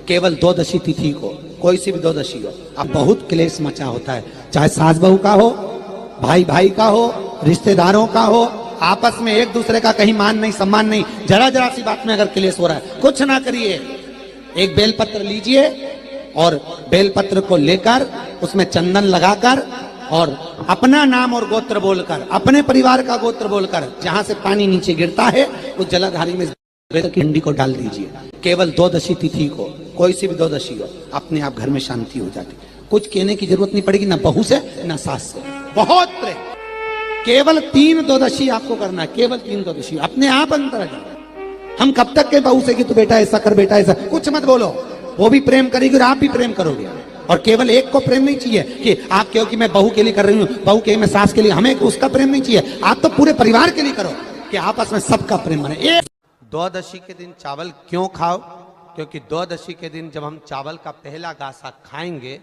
केवल द्वादशी तिथि को, कोई सी भी द्वादशी हो, अब बहुत क्लेश मचा होता है, चाहे सास बहू का हो, भाई भाई का हो, रिश्तेदारों का हो, आपस में एक दूसरे का कहीं मान नहीं सम्मान नहीं, जरा जरा सी बात में अगर क्लेश हो रहा है, कुछ ना करिए, एक बेलपत्र लीजिए और बेलपत्र को लेकर उसमें चंदन लगाकर और अपना नाम और गोत्र बोलकर, अपने परिवार का गोत्र बोलकर, जहां से पानी नीचे गिरता है उस जलाधारी में की हंडी को डाल दीजिए। केवल द्वादशी तिथि को, कोई सी भी द्वादशी हो, अपने आप घर में शांति हो जाती, कुछ कहने की जरूरत नहीं पड़ेगी, ना बहू से ना सास से, बहुत प्रेम। केवल 3 द्वादशी आपको करना है, केवल 3 द्वादशी, अपने आप अंतर आ जाए। हम कब तक के बहू से कि तू बेटा ऐसा कर, बेटा ऐसा, कुछ मत बोलो, वो भी प्रेम करेगी और आप भी प्रेम करोगे। और केवल एक को प्रेम नहीं चाहिए कि आप कहो कि मैं बहू के लिए कर रही हूँ, बहू के मैं सास के लिए, हमें उसका प्रेम नहीं चाहिए, आप तो पूरे परिवार के लिए करो कि आपस में सबका प्रेम बने। द्वादशी के दिन चावल क्यों खाओ? क्योंकि द्वादशी के दिन जब हम चावल का पहला गासा खाएंगे,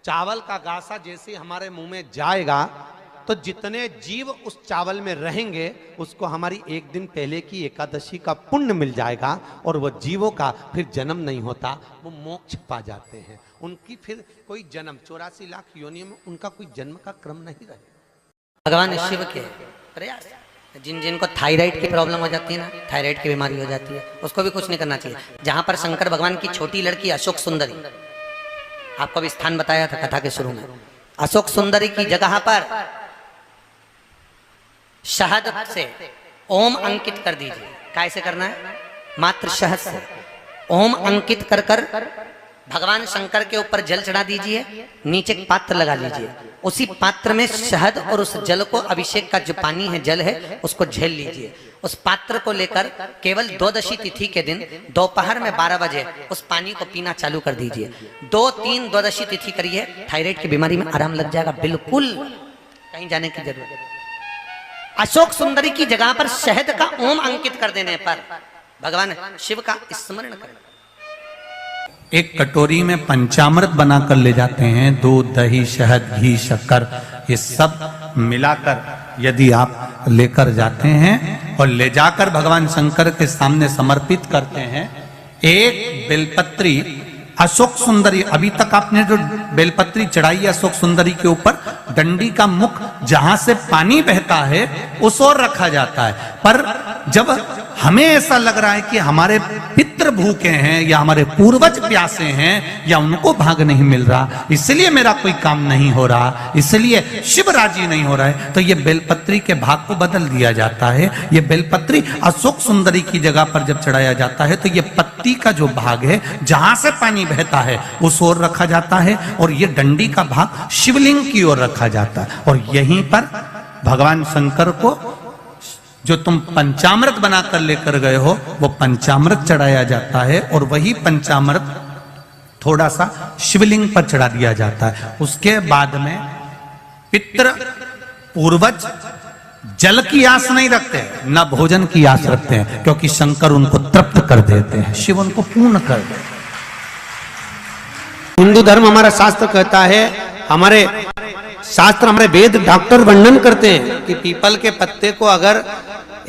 चावल का गासा जैसे हमारे मुंह में जाएगा तो जितने जीव उस चावल में रहेंगे उसको हमारी एक दिन पहले की एकादशी का पुण्य मिल जाएगा और वो जीवों का फिर जन्म नहीं होता, वो मोक्ष पा जाते हैं, उनकी फिर कोई जन्म 84 लाख योनियों में उनका कोई जन्म का क्रम नहीं रहेगा। भगवान शिव के प्रयास, जिनको थायराइड की प्रॉब्लम हो जाती है ना, थायराइड की बीमारी हो जाती है, उसको भी कुछ नहीं करना चाहिए। जहां पर शंकर भगवान की छोटी लड़की अशोक सुंदरी, आपको भी स्थान बताया था कथा के शुरू में, अशोक सुंदरी की जगह पर शहद से ओम अंकित कर दीजिए। कैसे करना है? मात्र शहद से ओम अंकित कर कर भगवान शंकर के ऊपर जल चढ़ा दीजिए, नीचे एक पात्र लगा लीजिए, उसी पात्र में शहद और उस जल को, अभिषेक का जो पानी है, जल है, उसको झेल लीजिए। उस पात्र को लेकर केवल द्वादशी तिथि के दिन दोपहर में 12 बजे उस पानी को पीना चालू कर दीजिए। 2-3 द्वादशी तिथि करिए, थायराइड की बीमारी में आराम लग जाएगा, बिल्कुल कहीं जाने की जरूरत नहीं। अशोक सुंदरी की जगह पर शहद का ओम अंकित कर देने पर भगवान शिव का स्मरण करें। एक कटोरी में पंचामृत बनाकर ले जाते हैं, दूध, दही, शहद, घी, शक्कर, ये सब मिलाकर यदि आप लेकर जाते हैं और ले जाकर भगवान शंकर के सामने समर्पित करते हैं, एक बेलपत्री अशोक सुंदरी, अभी तक आपने जो बेलपत्री चढ़ाई है अशोक सुंदरी के ऊपर, डंडी का मुख जहां से पानी बहता है उस ओर रखा जाता है। पर जब हमें ऐसा लग रहा है कि हमारे पितृ भूखे हैं या हमारे पूर्वज प्यासे हैं या उनको भाग नहीं मिल रहा, इसलिए मेरा कोई काम नहीं हो रहा, इसलिए शिव राजी नहीं हो रहा है, तो ये बेलपत्री के भाग को बदल दिया जाता है। ये बेलपत्री अशोक सुंदरी की जगह पर जब चढ़ाया जाता है तो ये पत्ती का जो भाग है जहां से पानी बहता है उस ओर रखा जाता है और ये डंडी का भाग शिवलिंग की ओर रखा जाता है। और यहीं पर भगवान शंकर को जो तुम पंचामृत बनाकर लेकर गए हो वो पंचामृत चढ़ाया जाता है और वही पंचामृत थोड़ा सा शिवलिंग पर चढ़ा दिया जाता है। उसके बाद में पितृ पूर्वज जल की आस नहीं रखते, न भोजन की आस रखते हैं, क्योंकि शंकर उनको तृप्त कर देते हैं, शिव उनको पूर्ण कर देते हैं। हिंदू धर्म, हमारा शास्त्र कहता है, हमारे शास्त्र, हमारे वेद डॉक्टर वर्णन करते हैं कि पीपल के पत्ते को अगर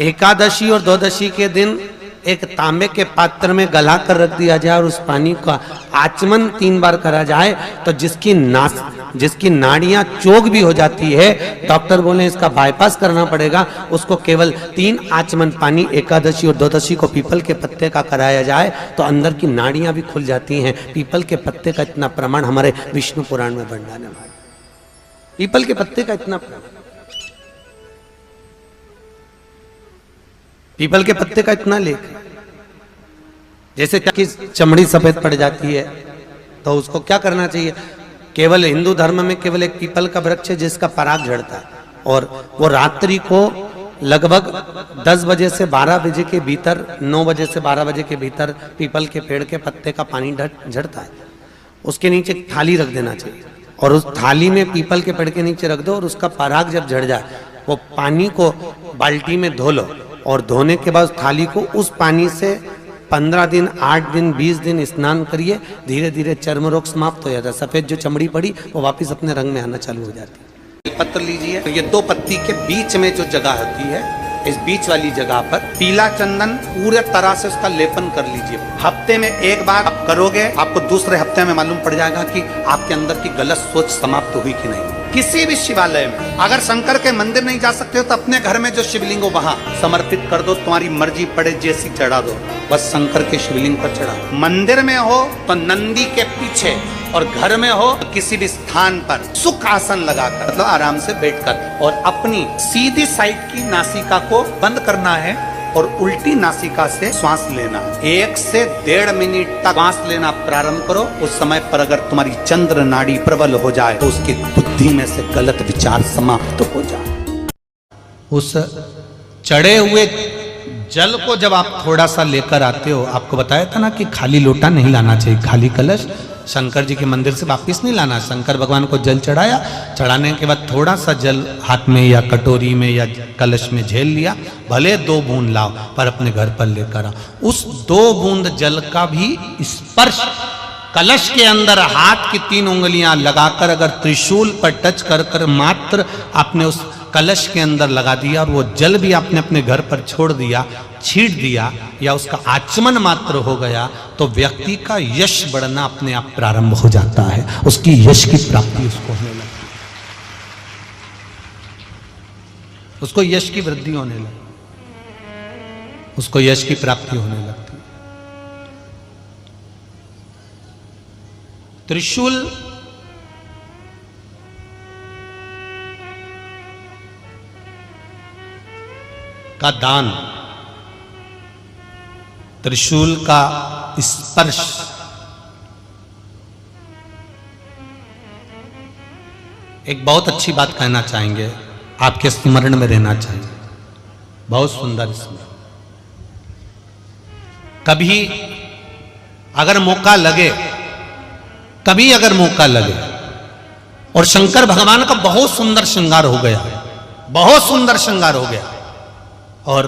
एकादशी और द्वादशी के दिन एक तांबे के पात्र में गला कर रख दिया जाए और उस पानी का आचमन 3 बार करा जाए तो जिसकी नाड़ियां चोक भी हो जाती है, डॉक्टर बोले इसका बाईपास करना पड़ेगा, उसको केवल 3 आचमन पानी एकादशी और द्वादशी को पीपल के पत्ते का कराया जाए तो अंदर की नाड़ियां भी खुल जाती हैं। पीपल के पत्ते का इतना प्रमाण हमारे विष्णु पुराण में वर्णन है। पीपल के पत्ते का इतना प्रमाण, पीपल के पत्ते का इतना लेख। जैसे कि चमड़ी सफेद पड़ जाती है तो उसको क्या करना चाहिए? केवल हिंदू धर्म में केवल एक पीपल का वृक्ष है जिसका पराग झड़ता है और वो रात्रि को लगभग 10 बजे से 12 बजे के भीतर, 9 बजे से 12 बजे के भीतर पीपल के पेड़ के पत्ते का पानी झड़ता है। उसके नीचे एक थाली रख देना चाहिए और उस थाली में पीपल के पेड़ के नीचे रख दो और उसका पराग जब झड़ जाए वो पानी को बाल्टी में धो लो और धोने के बाद उस थाली को उस पानी से 15 दिन, 8 दिन, 20 दिन स्नान करिए, धीरे धीरे चर्म रोग समाप्त हो जाता है। सफेद जो चमड़ी पड़ी वो वापस अपने रंग में आना चालू हो जाती है। पत्र लीजिए, तो ये 2 पत्ती के बीच में जो जगह होती है इस बीच वाली जगह पर पीला चंदन पूरे तरह से उसका लेपन कर लीजिए। हफ्ते में एक बार आप करोगे, आपको दूसरे हफ्ते में मालूम पड़ जाएगा कि आपके अंदर की गलत सोच समाप्त हुई कि नहीं। किसी भी शिवालय में अगर शंकर के मंदिर नहीं जा सकते हो तो अपने घर में जो शिवलिंग हो वहां समर्पित कर दो, तुम्हारी मर्जी पड़े जैसी चढ़ा दो, बस शंकर के शिवलिंग पर चढ़ा। मंदिर में हो तो नंदी के पीछे, और घर में हो तो किसी भी स्थान पर सुख आसन लगाकर, मतलब आराम से बैठकर, और अपनी सीधी साइड की नासिका को बंद करना है और उल्टी नासिका से श्वास लेना। 1 से 1.5 मिनट तक श्वास लेना प्रारंभ करो। उस समय पर अगर तुम्हारी चंद्र नाड़ी प्रबल हो जाए तो उसकी बुद्धि में से गलत विचार समाप्त हो जाए। उस चढ़े हुए जल को जब आप थोड़ा सा लेकर आते हो, आपको बताया था ना कि खाली लोटा नहीं लाना चाहिए, खाली कलश शंकर जी के मंदिर से वापस नहीं लाना। शंकर भगवान को जल चढ़ाया, चढ़ाने के बाद थोड़ा सा जल हाथ में या कटोरी में या कलश में झेल लिया, भले 2 बूंद लाओ पर अपने घर पर लेकर आओ। उस 2 बूंद जल का भी स्पर्श कलश के अंदर हाथ की 3 उंगलियां लगाकर अगर त्रिशूल पर टच कर कर मात्र आपने उस कलश के अंदर लगा दिया और वो जल भी आपने अपने घर पर छोड़ दिया, छीट दिया या उसका आचमन मात्र हो गया, तो व्यक्ति का यश बढ़ना अपने आप प्रारंभ हो जाता है, उसकी यश की प्राप्ति उसको होने लगती है, उसको यश की वृद्धि होने लगती, उसको यश की प्राप्ति होने लगती है। त्रिशूल का दान, त्रिशूल का स्पर्श एक बहुत अच्छी बात कहना चाहेंगे, आपके स्मरण में रहना चाहिए, बहुत सुंदर स्मरण। कभी अगर मौका लगे, कभी अगर मौका लगे और शंकर भगवान का बहुत सुंदर श्रृंगार हो गया, बहुत सुंदर श्रृंगार हो गया, और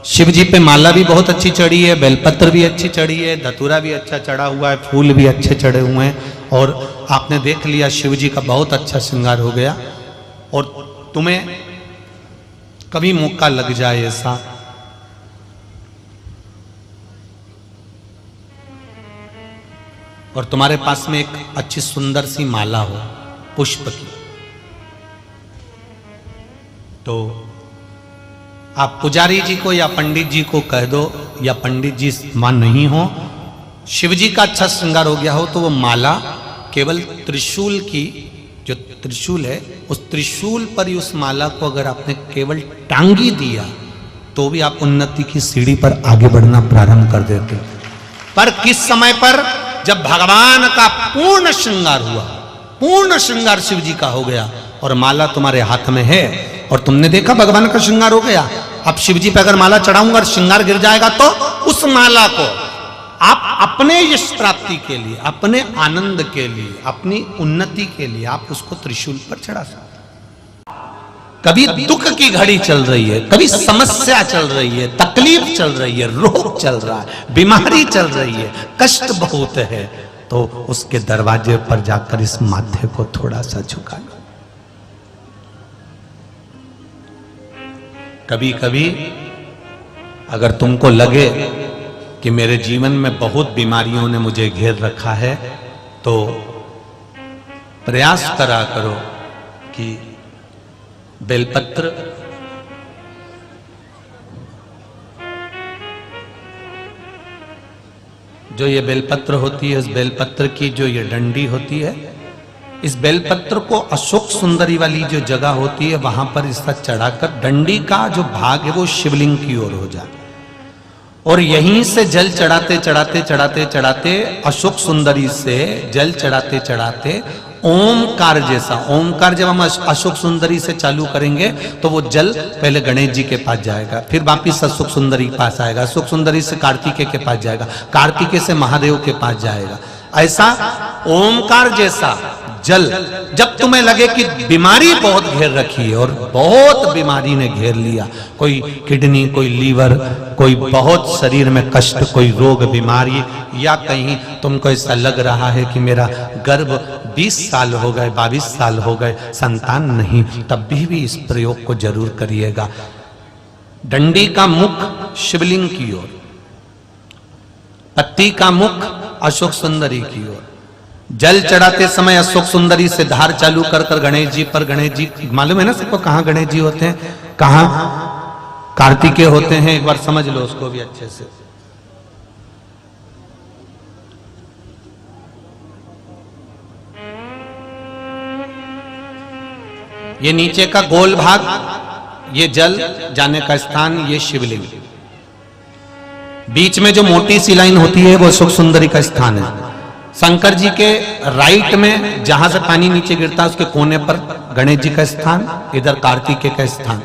शिव जी पे माला भी बहुत अच्छी चढ़ी है, बेलपत्र भी अच्छी चढ़ी है, धतूरा भी अच्छा चढ़ा हुआ है, फूल भी अच्छे चढ़े हुए हैं, और आपने देख लिया शिव जी का बहुत अच्छा श्रृंगार हो गया, और तुम्हें कभी मौका लग जाए ऐसा, और तुम्हारे पास में एक अच्छी सुंदर सी माला हो पुष्प की, तो आप पुजारी जी को या पंडित जी को कह दो, या पंडित जी मान नहीं हो, शिव जी का अच्छा श्रृंगार हो गया हो, तो वो माला केवल त्रिशूल की, जो त्रिशूल है उस त्रिशूल पर ही उस माला को अगर आपने केवल टांगी दिया तो भी आप उन्नति की सीढ़ी पर आगे बढ़ना प्रारंभ कर देते। पर किस समय पर? जब भगवान का पूर्ण श्रृंगार हुआ, पूर्ण श्रृंगार शिव जी का हो गया और माला तुम्हारे हाथ में है, और तुमने देखा भगवान का श्रृंगार हो गया। अब शिव जी पे अगर माला चढ़ाऊंगा और श्रृंगार गिर जाएगा तो उस माला को आप अपने यश प्राप्ति के लिए, अपने आनंद के लिए, अपनी उन्नति के लिए आप उसको त्रिशूल पर चढ़ा सकते। कभी दुख की घड़ी चल रही है, कभी समस्या चल रही है, तकलीफ चल रही है, रोग चल रहा है, बीमारी चल रही है, कष्ट बहुत है, तो उसके दरवाजे पर जाकर इस माथे को थोड़ा सा झुका लो। कभी कभी अगर तुमको लगे कि मेरे जीवन में बहुत बीमारियों ने मुझे घेर रखा है, तो प्रयास करा करो कि बेलपत्र, जो ये बेलपत्र होती है, इस बेलपत्र की जो ये डंडी होती है, इस बेलपत्र को अशोक सुंदरी वाली जो जगह होती है वहां पर इसका चढ़ाकर डंडी का जो भाग है वो शिवलिंग की ओर हो जाए, और यहीं से जल चढ़ाते चढ़ाते चढ़ाते चढ़ाते अशोक सुंदरी से जल चढ़ाते चढ़ाते ओमकार जैसा, ओमकार जब हम अशोक सुंदरी से चालू करेंगे तो वो जल पहले गणेश जी के पास जाएगा, फिर वापिस अशोक सुंदरी के पास आएगा, अशोक सुंदरी से कार्तिकेय के पास जाएगा, कार्तिकेय से महादेव के पास जाएगा। ऐसा ओमकार जैसा जल, जब तुम्हें लगे कि बीमारी बहुत घेर रखी है और बहुत बीमारी ने घेर लिया, कोई किडनी, कोई लीवर, कोई बहुत शरीर में कष्ट, कोई रोग बीमारी, या कहीं तुमको ऐसा लग रहा है कि मेरा गर्भ 20 साल हो गए, 22 साल हो गए, संतान नहीं, तब भी इस प्रयोग को जरूर करिएगा। डंडी का मुख शिवलिंग की ओर, पत्ती का मुख अशोक सुंदरी की ओर। जल चढ़ाते समय अशोक सुंदरी से धार चालू कर कर गणेश जी पर, गणेश जी मालूम है ना सबको कहां गणेश जी होते हैं, कहां कार्तिकेय होते हैं, एक बार समझ लो उसको भी अच्छे से। ये नीचे का गोल भाग, ये जल जाने का स्थान, ये शिवलिंग। बीच में जो मोटी सी लाइन होती है वो अशोक सुंदरी का स्थान है। शंकर जी के राइट में जहां से पानी नीचे गिरता है उसके कोने पर गणेश जी का स्थान, इधर कार्तिकेय का स्थान।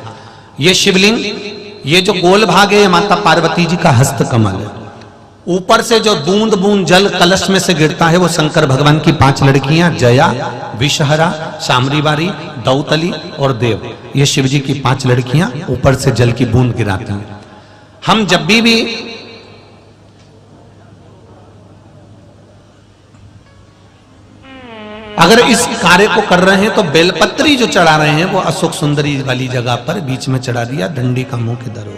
ये शिवलिंग, ये जो गोल भाग है ये माता पार्वती जी का हस्त कमल है। ऊपर से जो बूंद बूंद जल कलश में से गिरता है वो शंकर भगवान की 5 लड़कियां, जया, विषहरा, शामरीवारी, दौतली और देव, ये शिव जी की 5 लड़कियां ऊपर से जल की बूंद गिराती हैं। हम जब भी अगर इस कार्य को कर रहे हैं तो बेलपत्री जो चढ़ा रहे हैं वो अशोक सुंदरी वाली जगह पर बीच में चढ़ा दिया, डंडी का मुंह के दरों।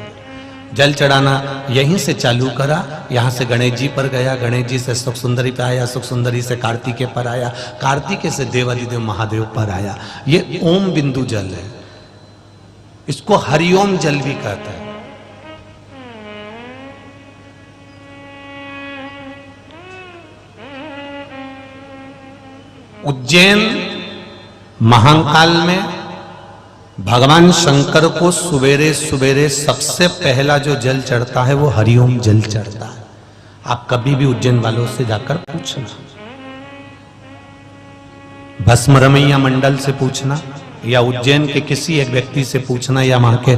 जल चढ़ाना यहीं से चालू करा, यहां से गणेश जी पर गया, गणेश जी से अशोक सुंदरी पे आया, अशोक सुंदरी से कार्तिकेय पर आया, कार्तिकेय से देवादिदेव महादेव पर आया। ये ओम बिंदु जल है, इसको हरिओम जल भी कहता है। उज्जैन महाकाल में भगवान शंकर को सवेरे सवेरे सबसे पहला जो जल चढ़ता है वो हरिओम जल चढ़ता है। आप कभी भी उज्जैन वालों से जाकर पूछना, भस्म रमैया मंडल से पूछना या उज्जैन के किसी एक व्यक्ति से पूछना या वहां के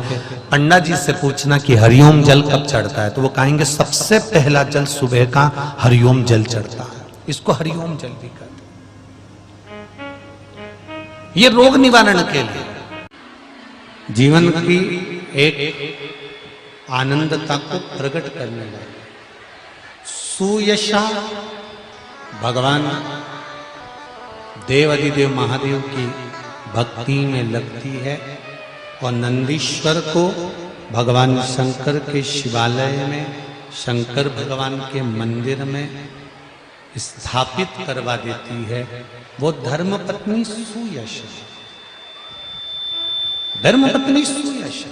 पंडा जी से पूछना कि हरिओम जल कब चढ़ता है, तो वो कहेंगे सबसे पहला जल सुबह का हरिओम जल चढ़ता है। इसको हरिओम जल भी कहते हैं। ये रोग निवारण के लिए, जीवन की एक आनंदता को प्रकट करने वाले सुयशा भगवान देवादिदेव महादेव की भक्ति में लगती है और नंदीश्वर को भगवान शंकर के शिवालय में, शंकर भगवान के मंदिर में स्थापित करवा देती है। वो धर्मपत्नी सुयशा, धर्मपत्नी सुयशा।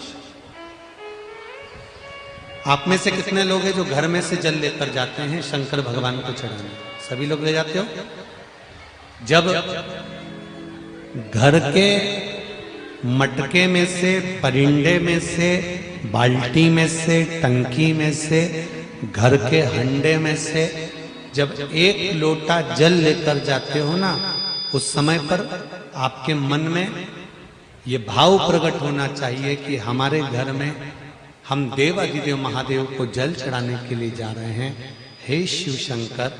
आप में से कितने लोग हैं जो घर में से जल लेकर जाते हैं शंकर भगवान को चढ़ाने? सभी लोग ले जाते हो? जब घर के मटके में से, परिंडे में से, बाल्टी में से, टंकी में से, घर के हंडे में से जब एक लोटा जल लेकर जाते हो ना, उस समय पर आपके मन में ये भाव प्रकट होना चाहिए कि हमारे घर में हम देवादिदेव महादेव को जल चढ़ाने के लिए जा रहे हैं। हे शिव शंकर,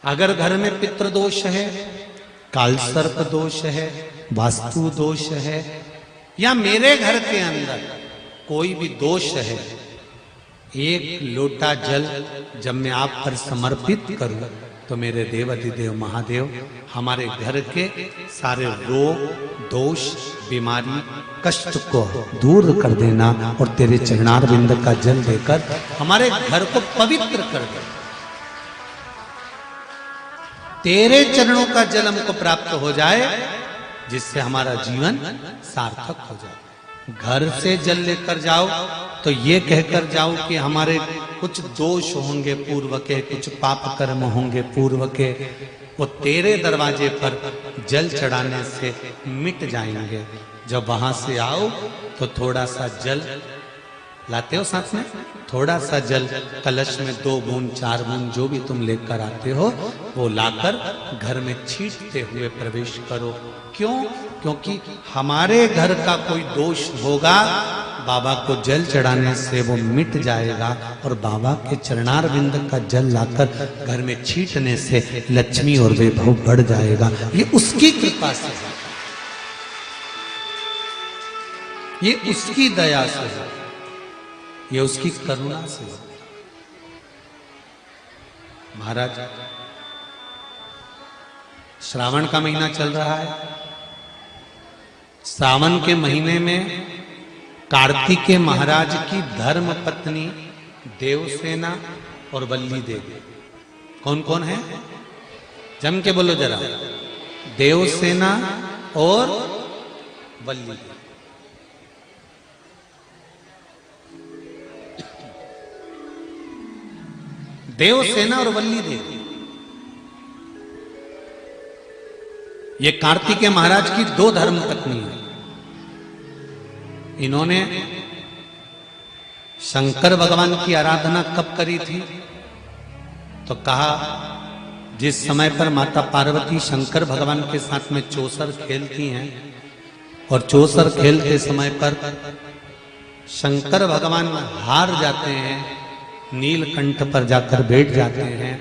अगर घर में पितृदोष है, कालसर्प दोष है, वास्तु दोष है, या मेरे घर के अंदर कोई भी दोष है, एक लोटा जल जब मैं आप पर समर्पित करूं तो मेरे देवादिदेव महादेव हमारे घर के सारे रोग, दोष, बीमारी, कष्ट को दूर कर देना और तेरे चरणारविंद का जल देकर हमारे घर को पवित्र कर दे। तेरे चरणों का जल हमको प्राप्त हो जाए जिससे हमारा जीवन सार्थक हो जाए। घर से जल लेकर जाओ तो ये कहकर जाओ कि हमारे कुछ दोष होंगे पूर्व के, कुछ पाप कर्म होंगे पूर्व के, वो तेरे दरवाजे पर जल चढ़ाने से मिट जाएंगे। जब वहां से आओ तो थोड़ा सा जल लाते हो, साथ में थोड़ा सा जल कलश में 2 बूंद 4 बूंद जो भी तुम लेकर आते हो वो लाकर घर में छींटते हुए प्रवेश करो। क्यों? क्योंकि हमारे घर का कोई दोष होगा, बाबा को जल चढ़ाने से वो मिट जाएगा और बाबा के चरणारविंद का जल लाकर घर में छींटने से लक्ष्मी और वैभव बढ़ जाएगा। ये उसकी कृपा से, ये उसकी दया से, ये उसकी करुणा से। महाराज, श्रावण का महीना चल रहा है। सावन के महीने में कार्तिकेय महाराज की धर्म पत्नी देवसेना और वल्ली देवी। कौन कौन है? जम के बोलो जरा। देवसेना और वल्ली। देवसेना और वल्ली देवी ये कार्तिकेय महाराज की दो धर्म पत्नी है। इन्होंने शंकर भगवान की आराधना कब करी थी? तो कहा जिस समय पर माता पार्वती शंकर भगवान के साथ में चौसर खेलती हैं और चौसर खेलते समय पर शंकर भगवान हार जाते हैं, नीलकंठ पर जाकर बैठ जाते हैं।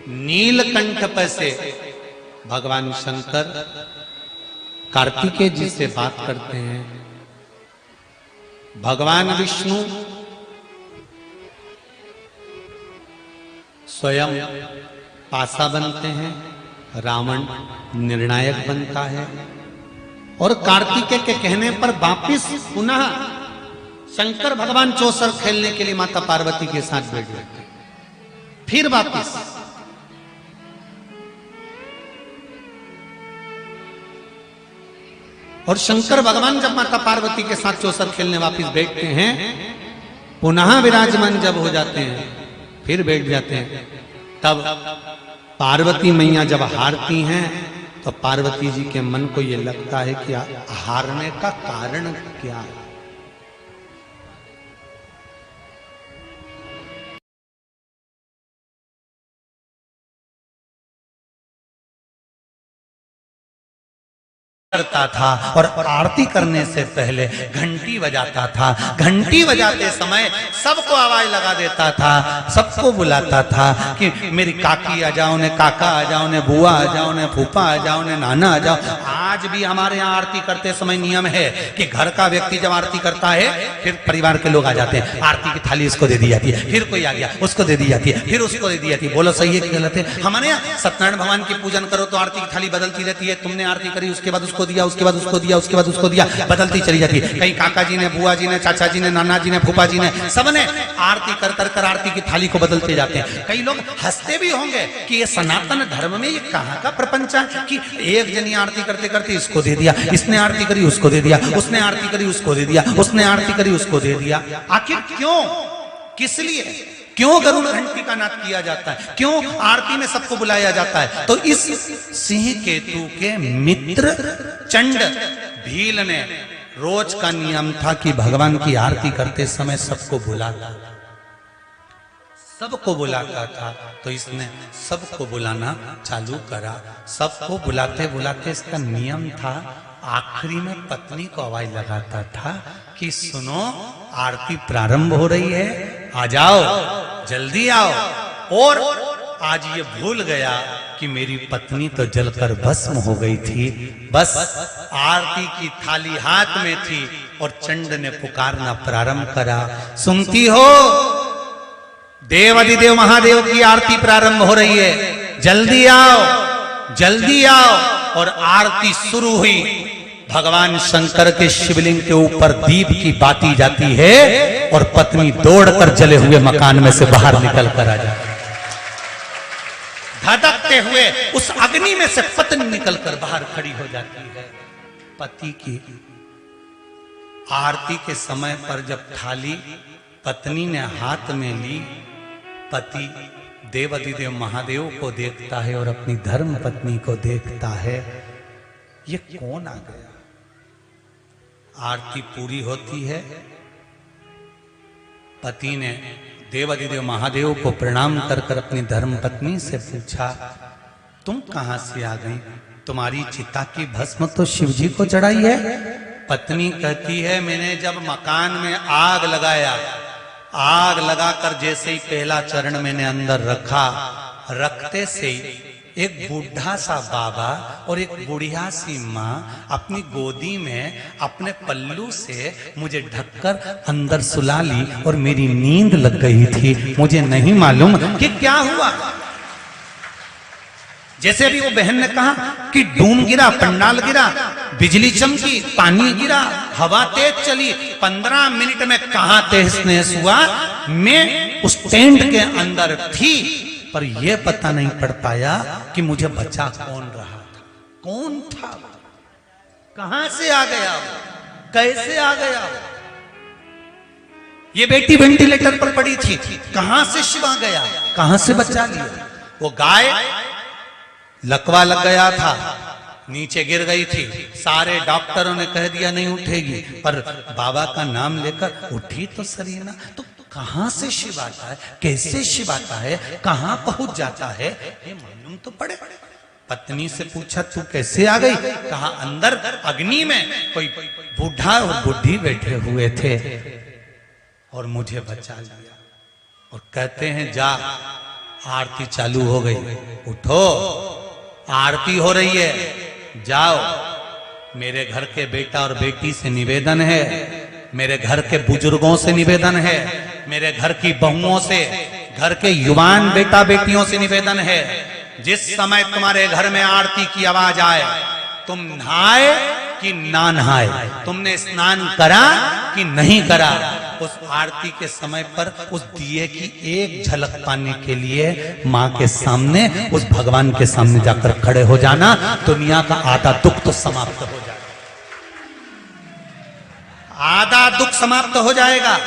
नीलकंठ पर से भगवान शंकर कार्तिकेय जी से बात करते हैं। भगवान विष्णु स्वयं पासा बनते हैं, रावण निर्णायक बनता है और कार्तिकेय के कहने पर वापिस पुनः शंकर भगवान चौसर खेलने के लिए माता पार्वती के साथ बैठ जाते हैं। फिर वापिस और शंकर भगवान जब माता पार्वती के साथ चौसर खेलने वापिस बैठते हैं, पुनः विराजमान जब हो जाते हैं, फिर बैठ जाते हैं। तब पार्वती मैया जब हारती हैं तो पार्वती जी के मन को यह लगता है कि हारने का कारण क्या है। करता था और आरती करने से पहले घंटी बजाता था। घंटी बजाते समय सबको आवाज लगा देता था, सबको बुलाता था कि मेरी काकी आ जाओ ने, काका आ जाओ ने, बुआ आ जाओ ने, फूफा आ जाओ ने, नाना आ जाओ। आज भी हमारे यहाँ आरती करते समय नियम है कि घर का व्यक्ति जब आरती करता है फिर परिवार के लोग आ जाते हैं, आरती की थाली इसको दे दी जाती है, फिर कोई आ गया उसको दे दी जाती है, फिर उसको दे दी जाती है। बोलो सही है कि गलत है? हमारे यहाँ सत्यनारायण भगवान की पूजन करो तो आरती की थाली बदलती रहती है। तुमने आरती करी उसके बाद उसको दिया, उसके बाद उसको दिया, उसके बाद उसको दिया, बदलती चली जाती है। कहीं काका जी ने, बुआ जी ने, चाचा जी ने, नाना जी ने, फूफा जी ने, सबने आरती कर कर कर आरती की थाली को बदलते जाते हैं। कई लोग हंसते भी होंगे कि ये सनातन धर्म में ये कहाँ का प्रपंच है कि एक जनी आरती करते करते इसको दे दिया, इसने आरती करी उसको दे दिया, उसने आरती करी उसको दे दिया, उसने आरती करी उसको दे दिया। आखिर क्यों, किस लिए, क्यों गरुड़ घंटी का नाद किया जाता है, क्यों आरती में सबको बुलाया जाता है? तो इस सिंह केतु के मित्र चंड भील ने रोज का नियम था कि भगवान की आरती करते समय सबको बुलाता था, सबको बुलाता था। तो इसने सबको बुलाना चालू करा। सबको बुलाते बुलाते इसका नियम था, आखिरी में पत्नी को आवाज लगाता था कि सुनो आरती प्रारंभ हो रही है, आ जाओ, जल्दी आओ। और आज ये भूल गया कि मेरी पत्नी तो जलकर भस्म हो गई थी, बस आरती की थाली हाथ में थी और चंड ने पुकारना प्रारंभ करा, सुनती हो देवाधिदेव महादेव की आरती प्रारंभ हो रही है, जल्दी आओ, जल्दी आओ। और आरती शुरू हुई। भगवान शंकर के शिवलिंग के ऊपर दीप की बाती जाती है और पत्नी दौड़कर जले हुए मकान में से बाहर निकल कर आ जाती है। धधकते हुए उस अग्नि में से पत्नी निकलकर बाहर खड़ी हो जाती है। पति की आरती के समय पर जब थाली पत्नी ने हाथ में ली, पति देवाधिदेव महादेव को देखता है और अपनी धर्म पत्नी को देखता है, ये कौन आ गया? आरती पूरी होती है। पति ने देवाधिदेव महादेव को प्रणाम कर कर अपनी धर्म पत्नी से पूछा, तुम कहां से आ गई? तुम्हारी चिता की भस्म तो शिव जी को चढ़ाई है। पत्नी कहती है, मैंने जब मकान में आग लगाया, आग लगाकर जैसे ही पहला चरण मैंने अंदर रखा, रखते से ही एक बूढ़ा सा बाबा और एक बुढ़िया सी माँ अपनी गोदी में अपने पल्लू से मुझे ढककर अंदर सुला ली और मेरी नींद लग गई थी। मुझे नहीं मालूम कि क्या हुआ। जैसे अभी वो बहन ने कहा कि डूम गिरा, पंडाल गिरा, बिजली चमकी, पानी गिरा, हवा तेज चली, 15 मिनट में कहां तहस नहस हुआ। मैं उस टेंट के अंदर थी, पर यह पता नहीं पड़ पाया कि मुझे बचा कौन रहा था, कौन था, कहां से आ गया, कैसे आ गया। ये बेटी वेंटिलेटर पर पड़ी थी, कहां से शिव आ गया, कहां से बचा लिया। वो गाय लकवा लग गया था, नीचे गिर गई थी, सारे डॉक्टरों ने कह दिया नहीं उठेगी, पर बाबा का नाम लेकर उठी तो सरीना। तो कहां से शिव आता है, कैसे शिव आता है, कहां पहुंच जाता है, ये मालूम तो पड़े। पत्नी से पूछा तू कैसे आ गई, कहा अंदर अग्नि में कोई बूढ़ा और बुढ़ी बैठे हुए थे और मुझे बचा लिया। और कहते हैं जा आरती चालू हो गई, उठो आरती हो रही है, जाओ। मेरे घर के बेटा और बेटी से निवेदन है, मेरे घर के बुजुर्गों से निवेदन है, मेरे घर की बहुओं से, घर के युवान बेटा बेटियों से निवेदन है, जिस समय तुम्हारे घर में आरती की आवाज आए, तुम नहाए कि ना नहाए, तुमने स्नान करा कि नहीं करा, उस आरती के समय पर उस दिए की एक झलक पाने के लिए मां के सामने, उस भगवान के सामने जाकर खड़े हो जाना। दुनिया का आधा दुख तो समाप्त हो जाएगा, आधा दुख समाप्त हो जाएगा।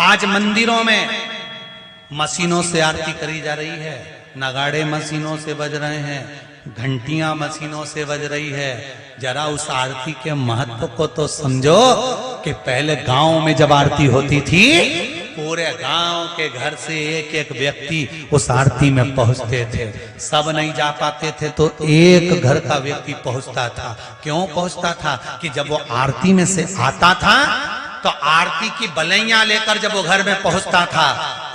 आज मंदिरों में मशीनों से आरती करी जा रही है, नगाड़े मशीनों से बज रहे हैं, घंटियां मशीनों से बज रही है। जरा उस आरती के महत्व को तो समझो कि पहले गांव में जब आरती होती थी, पूरे गांव के घर से एक एक व्यक्ति उस आरती में पहुंचते थे। सब नहीं जा पाते थे तो एक घर का व्यक्ति पहुंचता था। क्यों पहुंचता था कि जब वो आरती में से आता था तो आरती की बलैया लेकर जब वो घर में पहुंचता था,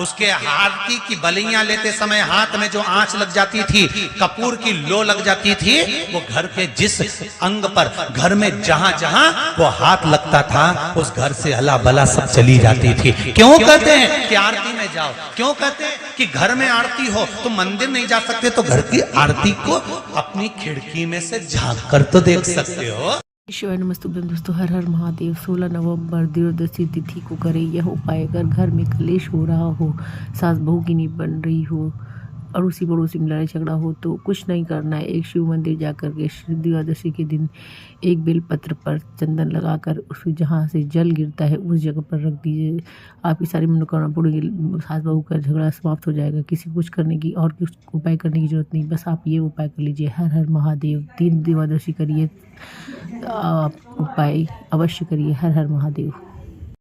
उसके आरती की बलैया लेते समय हाथ में जो आंच लग जाती थी, कपूर की लो लग जाती थी, वो घर के जिस अंग पर, घर में जहां जहां वो हाथ लगता था, उस घर से हला बला सब चली जाती थी। क्यों कहते हैं कि आरती में जाओ, क्यों कहते हैं कि घर में आरती हो तो मंदिर नहीं जा सकते, तो घर की आरती को अपनी खिड़की में से झांक कर तो देख सकते हो। शिवाय नमस्तुभ्यम। दोस्तों, हर हर महादेव। 16 नवंबर दियोदशी तिथि को करें यह उपाय। अगर घर में कलेश हो रहा हो, सास बहू की नहीं बन रही हो, अड़ोसी पड़ोसी में लड़ाई झगड़ा हो, तो कुछ नहीं करना है। एक शिव मंदिर जाकर के दियोदशी के दिन एक बेलपत्र पर चंदन लगाकर उसको जहाँ से जल गिरता है उस जगह पर रख दीजिए। आपकी सारी मनोकामना पूरी, सास बहू का झगड़ा समाप्त हो जाएगा। किसी कुछ करने की और कुछ उपाय करने की जरूरत नहीं, बस आप ये उपाय कर लीजिए। हर हर महादेव। 3 दियोदशी करिए, आप उपाय अवश्य करिए। हर हर महादेव।